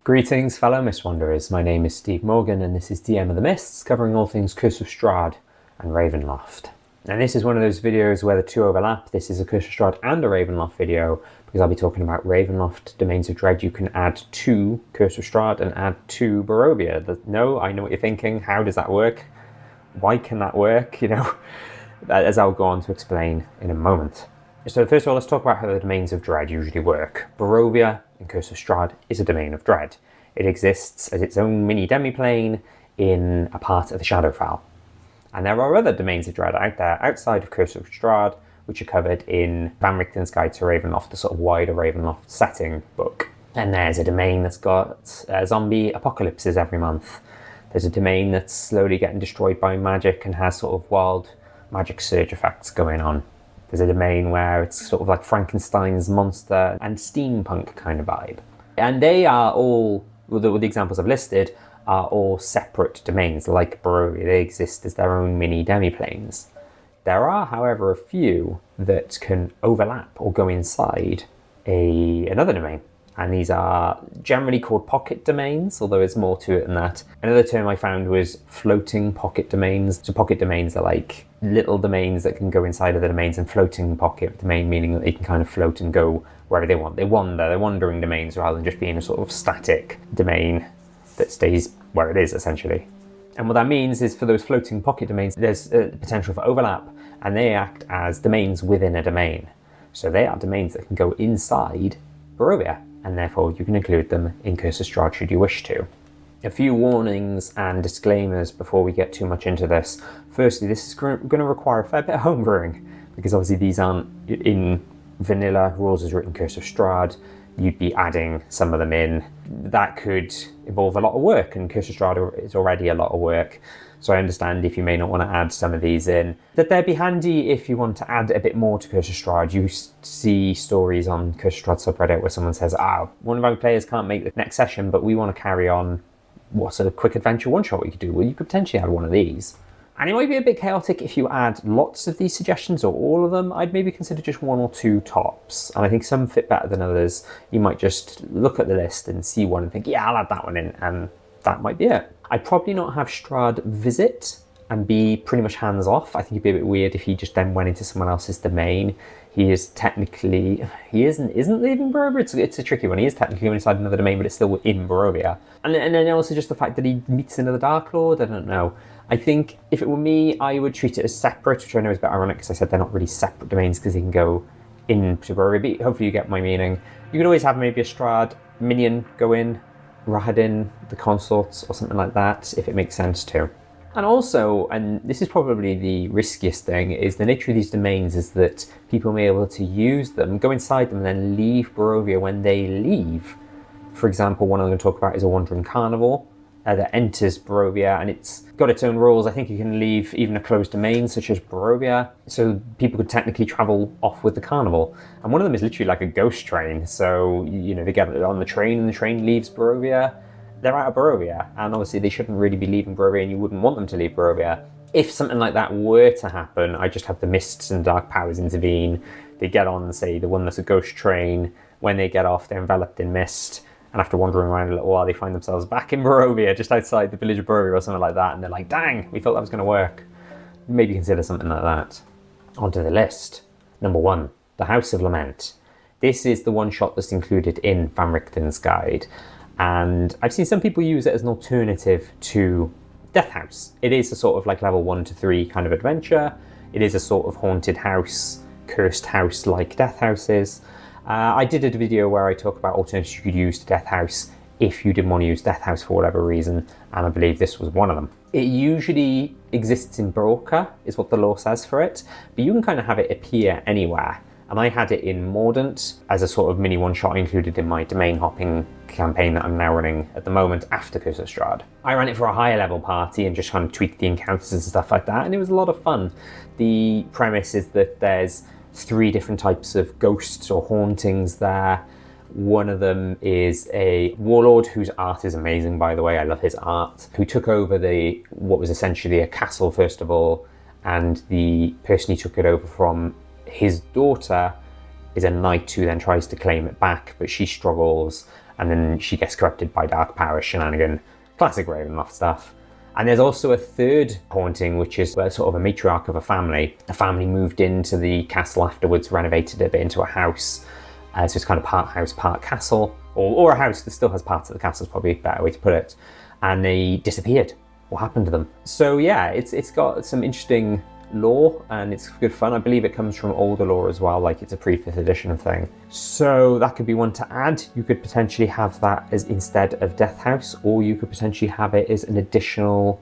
Greetings fellow Mist Wanderers, my name is Steve Morgan and this is DM of the Mists, covering all things Curse of Strahd and Ravenloft. And this is one of those videos where the two overlap. This is a Curse of Strahd and a Ravenloft video, because I'll be talking about Ravenloft Domains of Dread you can add to Curse of Strahd and add to Barovia. No, I know what you're thinking, how does that work? Why can that work? You know, as I'll go on to explain in a moment. So first of all, let's talk about how the Domains of Dread usually work. Barovia in Curse of Strahd is a Domain of Dread. It exists as its own mini demiplane in a part of the Shadowfell. And there are other Domains of Dread out there outside of Curse of Strahd, which are covered in Richten's Guide to Ravenloft, the sort of wider Ravenloft setting book. And there's a domain that's got zombie apocalypses every month. There's a domain that's slowly getting destroyed by magic and has sort of wild magic surge effects going on. There's a domain where it's sort of like Frankenstein's monster and steampunk kind of vibe. And they are all, with the examples I've listed, are all separate domains like Barovia. They exist as their own mini demiplanes. There are, however, a few that can overlap or go inside another domain. And these are generally called pocket domains, although there's more to it than that. Another term I found was floating pocket domains. So pocket domains are like little domains that can go inside of the domains, and floating pocket domain meaning that they can kind of float and go wherever they want. They're wandering domains rather than just being a sort of static domain that stays where it is, essentially. And what that means is for those floating pocket domains, there's a potential for overlap, and they act as domains within a domain. So they are domains that can go inside Barovia, and therefore you can include them in Curse of Strahd should you wish to. A few warnings and disclaimers before we get too much into this. Firstly, this is going to require a fair bit of homebrewing, because obviously these aren't in vanilla rules as written Curse of Strahd. You'd be adding some of them in. That could involve a lot of work, and Curse of Strahd is already a lot of work. So I understand if you may not want to add some of these in. That they'd be handy if you want to add a bit more to Curse of Strahd. You see stories on Curse of Strahd subreddit where someone says, one of our players can't make the next session, but we want to carry on. What's a quick adventure one-shot we could do? Well, you could potentially add one of these. And it might be a bit chaotic if you add lots of these suggestions or all of them. I'd maybe consider just one or two tops. And I think some fit better than others. You might just look at the list and see one and think, yeah, I'll add that one in, and that might be it. I'd probably not have Strahd visit and be pretty much hands off. I think it'd be a bit weird if he just then went into someone else's domain. He isn't leaving Barovia. It's a tricky one. He is technically inside another domain, but it's still in Barovia. And then also just the fact that he meets another Dark Lord. I don't know. I think if it were me, I would treat it as separate, which I know is a bit ironic because I said they're not really separate domains because they can go into Barovia. But hopefully you get my meaning. You could always have maybe a Strahd minion go in, Richten, the consorts, or something like that, if it makes sense too. And also, and this is probably the riskiest thing, is the nature of these domains is that people may be able to use them, go inside them, and then leave Barovia when they leave. For example, one I'm going to talk about is a wandering Carnival that enters Barovia, and it's got its own rules. I think you can leave even a closed domain such as Barovia, so people could technically travel off with the Carnival. And one of them is literally like a ghost train, so you know, they get on the train and the train leaves Barovia, they're out of Barovia, and obviously they shouldn't really be leaving Barovia, and you wouldn't want them to leave Barovia. If something like that were to happen, I just have the mists and dark powers intervene. They get on, say, the one that's a ghost train. When they get off, they're enveloped in mist, and after wandering around a little while, they find themselves back in Barovia, just outside the village of Barovia or something like that, and they're like, dang, we thought that was going to work. Maybe consider something like that. Onto the list. Number 1, the House of Lament. This is the one-shot that's included in Richten's Guide, and I've seen some people use it as an alternative to Death House. It is a sort of like level 1 to 3 kind of adventure. It is a sort of haunted house, cursed house like Death House is. I did a video where I talk about alternatives you could use to Death House if you didn't want to use Death House for whatever reason, and I believe this was one of them. It usually exists in Broca, is what the lore says for it, but you can kind of have it appear anywhere. And I had it in Mordant as a sort of mini one-shot included in my domain hopping campaign that I'm now running at the moment after Curse of Strahd. I ran it for a higher level party and just kind of tweaked the encounters and stuff like that, and it was a lot of fun. The premise is that there's 3 different types of ghosts or hauntings there. One of them is a warlord whose art is amazing, by the way. I love his art. Who took over what was essentially a castle, first of all, and the person he took it over from, his daughter, is a knight who then tries to claim it back, but she struggles, and then she gets corrupted by dark power shenanigan. Classic Ravenloft stuff. And there's also a third haunting, which is sort of a matriarch of a family. The family moved into the castle afterwards, renovated it a bit into a house. So it's kind of part house, part castle, or a house that still has parts of the castle, is probably a better way to put it. And they disappeared. What happened to them? So yeah, it's got some interesting lore and it's good fun. I believe it comes from older lore as well, like it's a pre-5th edition thing. So that could be one to add. You could potentially have that as instead of Death House, or you could potentially have it as an additional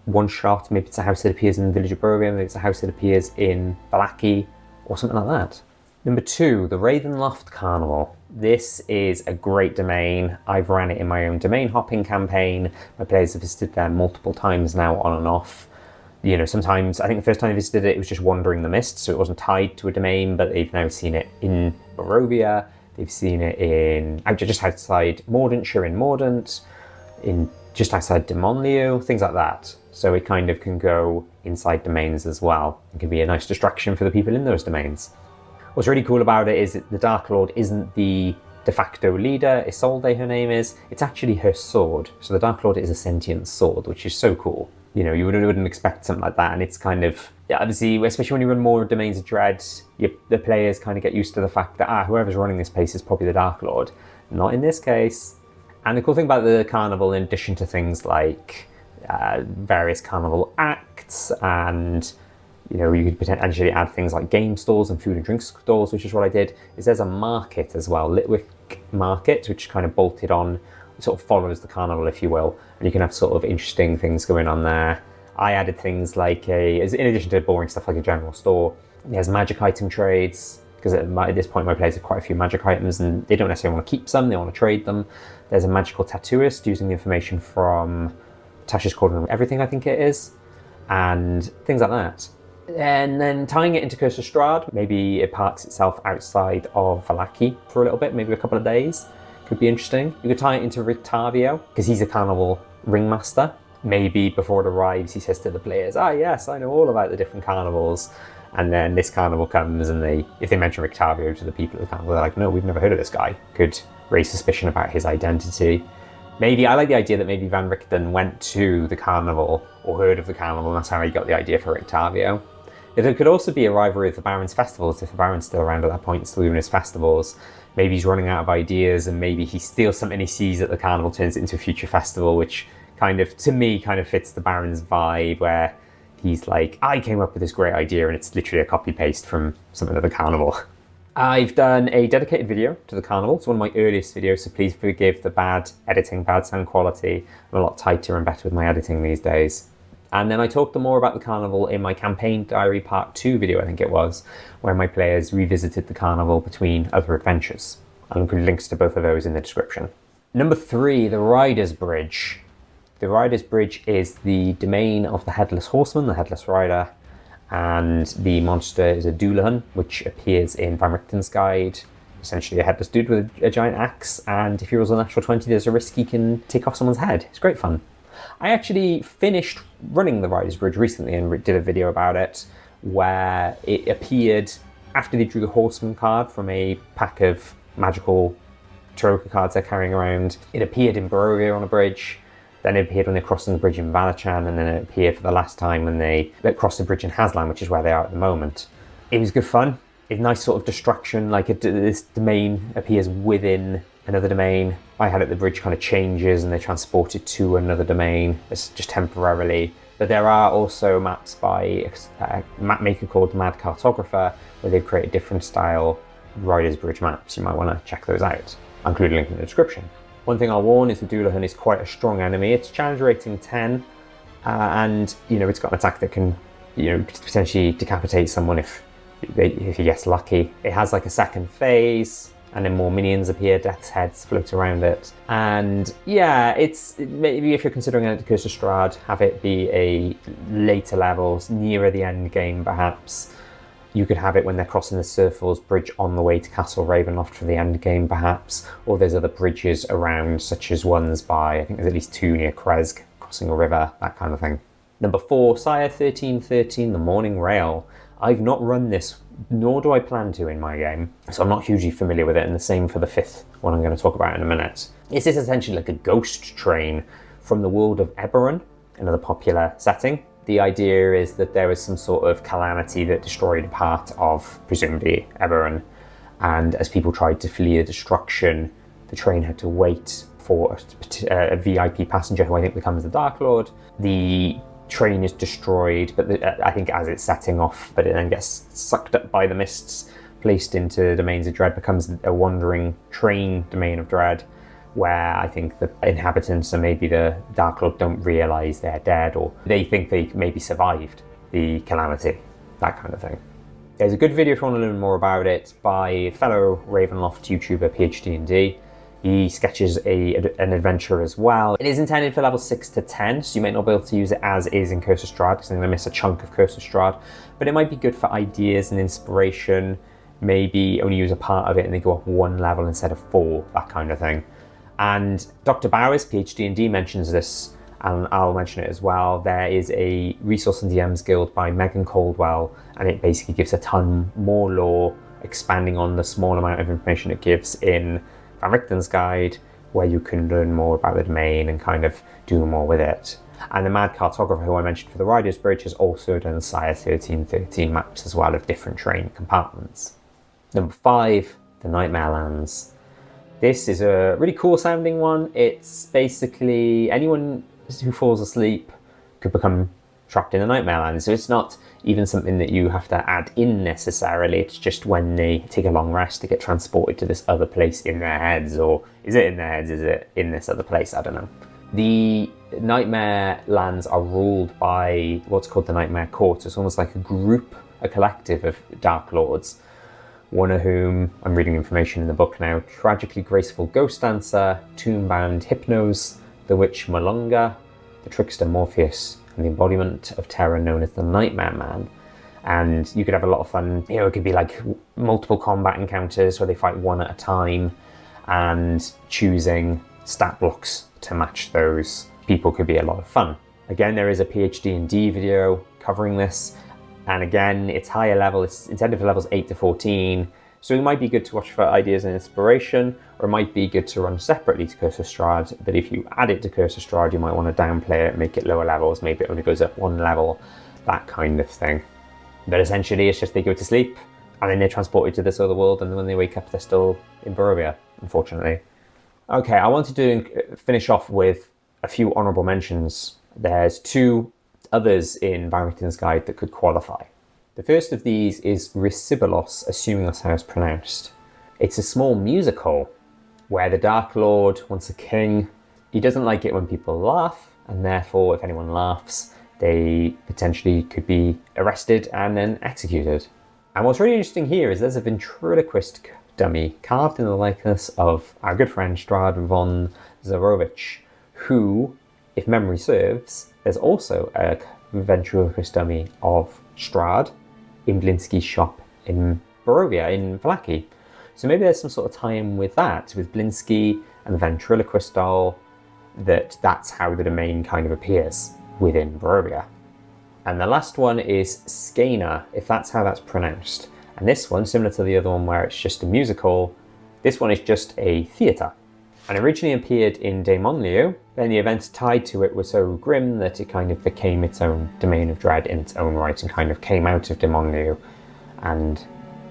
one shot. Maybe it's a house that appears in the village of Barovia, maybe it's a house that appears in Vallaki, or something like that. Number 2, the Ravenloft Carnival. This is a great domain. I've ran it in my own domain hopping campaign. My players have visited there multiple times now, on and off. You know, sometimes, I think the first time I visited it, it was just wandering the mist, so it wasn't tied to a domain, but they've now seen it in Barovia, they've seen it in, just outside Mordantshire in Mordant, in just outside Demonleo, things like that. So it kind of can go inside domains as well. It can be a nice distraction for the people in those domains. What's really cool about it is that the Dark Lord isn't the de facto leader, Isolde her name is, it's actually her sword. So the Dark Lord is a sentient sword, which is so cool. You know, you wouldn't expect something like that, and it's kind of, yeah, obviously, especially when you run more Domains of Dread, the players kind of get used to the fact that, whoever's running this place is probably the Dark Lord. Not in this case. And the cool thing about the Carnival, in addition to things like various Carnival acts, and, you know, you could potentially add things like game stalls and food and drink stalls, which is what I did, is there's a market as well, Litwick Market, which kind of bolted on, sort of follows the Carnival, if you will, and you can have sort of interesting things going on there. I added things like in addition to boring stuff like a general store, there's magic item trades, because at this point my players have quite a few magic items and they don't necessarily want to keep some, they want to trade them. There's a magical tattooist using the information from Tasha's Cauldron of Everything, I think it is, and things like that. And then tying it into Curse of Strahd, maybe it parks itself outside of Vallaki for a little bit, maybe a couple of days. Could be interesting. You could tie it into Richten, because he's a Carnival ringmaster. Maybe before it arrives, he says to the players, yes, I know all about the different carnivals. And then this carnival comes and if they mention Richten to the people of the carnival, they're like, no, we've never heard of this guy. Could raise suspicion about his identity. Maybe, I like the idea that maybe Van Richten went to the carnival or heard of the carnival, and that's how he got the idea for Richten. There could also be a rivalry with the Baron's festivals, if the Baron's still around at that point, still doing his festivals. Maybe he's running out of ideas and maybe he steals something he sees at the carnival, turns it into a future festival, which kind of, to me, kind of fits the Baron's vibe, where he's like, I came up with this great idea and it's literally a copy-paste from something at the carnival. I've done a dedicated video to the carnival. It's one of my earliest videos, so please forgive the bad editing, bad sound quality. I'm a lot tighter and better with my editing these days. And then I talked more about the carnival in my campaign diary part 2 video, I think it was, where my players revisited the carnival between other adventures. I'll include links to both of those in the description. Number 3, the Rider's Bridge. The Rider's Bridge is the domain of the Headless Horseman, the Headless Rider, and the monster is a Dullahan, which appears in Van Richten's Guide. Essentially a headless dude with a giant axe, and if he rolls a natural 20, there's a risk he can take off someone's head. It's great fun. I actually finished running the Rider's Bridge recently and did a video about it, where it appeared after they drew the Horseman card from a pack of magical Taroka cards they're carrying around. It appeared in Barovia on a bridge, then it appeared when they're crossing the bridge in Valachan, and then it appeared for the last time when they crossed the bridge in Haslan, which is where they are at the moment. It was good fun. It's a nice sort of distraction, like this domain appears within another domain. I had it, the bridge kind of changes and they transport it to another domain. It's just temporarily. But there are also maps by a map maker called Mad Cartographer, where they've created different style Rider's Bridge maps. You might want to check those out. I'll include a link in the description. One thing I'll warn is the Dullahan is quite a strong enemy. It's challenge rating 10, and it's got an attack that can potentially decapitate someone if he gets lucky. It has like a second phase, and then more minions appear, death's heads float around it. And yeah, maybe if you're considering it Curse of Strahd, have it be a later levels, nearer the end game perhaps. You could have it when they're crossing the Surfall's Bridge on the way to Castle Ravenloft for the end game perhaps, or there's other bridges around, such as ones by, I think there's at least 2 near Kresk, crossing a river, that kind of thing. Number 4, Cyre 1313, the Mourning Rail. I've not run this nor do I plan to in my game, so I'm not hugely familiar with it, and the same for the fifth one I'm going to talk about in a minute. This is essentially like a ghost train from the world of Eberron, another popular setting. The idea is that there was some sort of calamity that destroyed a part of, presumably, Eberron, and as people tried to flee the destruction, the train had to wait for a VIP passenger who I think becomes the Dark Lord. The train is destroyed, but I think as it's setting off, but it then gets sucked up by the mists, placed into Domains of Dread, becomes a wandering train Domain of Dread, where I think the inhabitants and maybe the Dark Lord don't realise they're dead, or they think they maybe survived the calamity, that kind of thing. There's a good video if you want to learn more about it by fellow Ravenloft YouTuber PhD&D. He sketches an adventure as well. It is intended for level 6 to 10, so you might not be able to use it as is in Curse of Strahd, because I'm going to miss a chunk of Curse of Strahd, but it might be good for ideas and inspiration, maybe only use a part of it and they go up 1 level instead of 4, that kind of thing. And Dr. Bowers, PhD&D, mentions this, and I'll mention it as well. There is a Resource and DMs Guild by Megan Caldwell, and it basically gives a ton more lore, expanding on the small amount of information it gives in Richten's guide, where you can learn more about the domain and kind of do more with it. And the Mad Cartographer, who I mentioned for the Rider's Bridge, has also done Cyre 1313 maps as well of different train compartments. Number 5, the Nightmare Lands. This is a really cool sounding one. It's basically anyone who falls asleep could become trapped in the Nightmare Lands. So it's not even something that you have to add in necessarily. It's just when they take a long rest to get transported to this other place in their heads, or is it in their heads? Is it in this other place? I don't know. The Nightmare Lands are ruled by what's called the Nightmare Court. So it's almost like a group, a collective of Dark Lords, one of whom, I'm reading information in the book now, Tragically Graceful Ghost Dancer, Tombbound Hypnos, the Witch Malunga, the Trickster Morpheus, and the embodiment of terror known as the Nightmare Man. And you could have a lot of fun. You know, it could be like multiple combat encounters where they fight one at a time, and choosing stat blocks to match those people could be a lot of fun. Again, there is a PhD&D video covering this, and again, it's higher level. It's intended for levels 8 to 14, so it might be good to watch for ideas and inspiration, or it might be good to run separately to Curse of Strahd, but if you add it to Curse of Strahd, you might want to downplay it, make it lower levels, maybe it only goes up 1 level, that kind of thing. But essentially, it's just they go to sleep, and then they're transported to this other world, and when they wake up, they're still in Barovia, unfortunately. Okay, I wanted to finish off with a few honourable mentions. There's 2 others in Richten's guide that could qualify. The first of these is Risibilos, assuming that's how it's pronounced. It's a small musical where the Dark Lord wants a king. He doesn't like it when people laugh, and therefore if anyone laughs, they potentially could be arrested and then executed. And what's really interesting here is there's a ventriloquist dummy carved in the likeness of our good friend Strahd von Zarovich, who, if memory serves, there's also a ventriloquist dummy of Strahd in Blinsky's shop in Barovia, in Vallaki. So maybe there's some sort of tie-in with that, with Blinsky and the ventriloquist doll, that's how the domain kind of appears within Barovia. And the last one is Scaena, if that's how that's pronounced. And this one, similar to the other one where it's just a musical, this one is just a theatre. And originally appeared in Daemonlio, then the events tied to it were so grim that it kind of became its own domain of dread in its own right, and kind of came out of Daemonlio and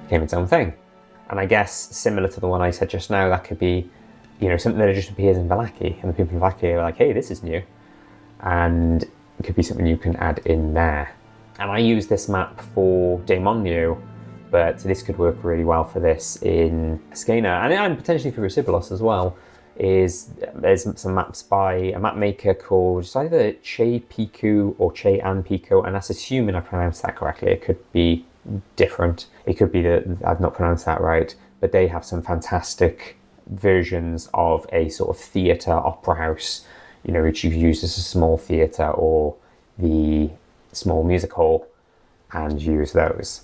became its own thing. And I guess similar to the one I said just now, that could be, you know, something that just appears in Vallaki, and the people in Vallaki are like, hey, this is new. And it could be something you can add in there. And I use this map for Daemonlio, but this could work really well for this in Scaena, and potentially for Risibilos as well. There's some maps by a map maker called, it's either Che Piku or Che An Pico, and that's assuming I pronounced that correctly. It could be different. It could be that I've not pronounced that right, but they have some fantastic versions of a sort of theatre opera house, you know, which you've used as a small theatre or the small music hall, and use those.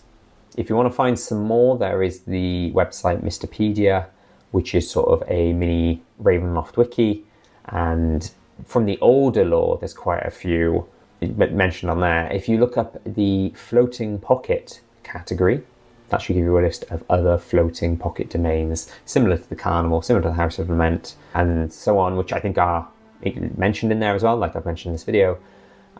If you want to find some more, there is the website Mistipedia, which is sort of a mini Ravenloft wiki, and from the older lore, there's quite a few mentioned on there. If you look up the floating pocket category, That should give you a list of other floating pocket domains, similar to the Carnival, similar to the House of Lament, and so on, which I think are mentioned in there as well, like I've mentioned in this video.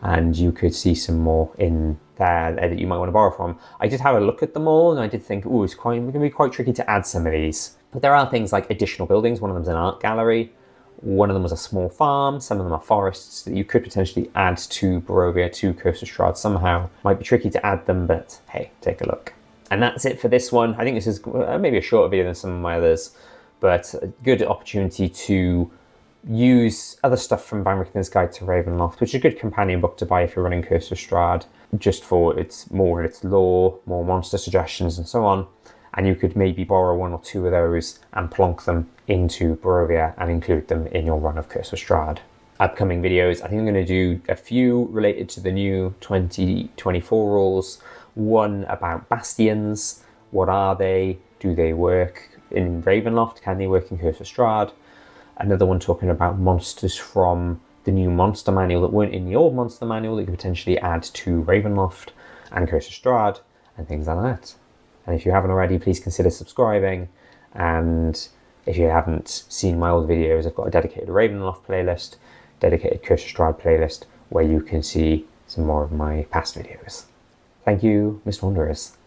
And you could see some more in there that you might want to borrow from. I did have a look at them all, and I did think, oh, it's going to be quite tricky to add some of these. But there are things like additional buildings. One of them's an art gallery. One of them was a small farm. Some of them are forests that you could potentially add to Barovia, to Curse of Strahd somehow. Might be tricky to add them, but hey, take a look. And that's it for this one. I think this is maybe a shorter video than some of my others, but a good opportunity to use other stuff from Van Richten's Guide to Ravenloft, which is a good companion book to buy if you're running Curse of Strahd, just for its lore, more monster suggestions and so on. And you could maybe borrow one or two of those and plonk them into Barovia and include them in your run of Curse of Strahd. Upcoming videos, I think I'm going to do a few related to the new 2024 rules. One about bastions. What are they? Do they work in Ravenloft? Can they work in Curse of Strahd? Another one talking about monsters from the new monster manual that weren't in the old monster manual that you could potentially add to Ravenloft and Curse of Strahd and things like that. And if you haven't already, please consider subscribing. And if you haven't seen my old videos, I've got a dedicated Ravenloft playlist, dedicated Curse of Strahd playlist, where you can see some more of my past videos. Thank you, Mr. Wanderers.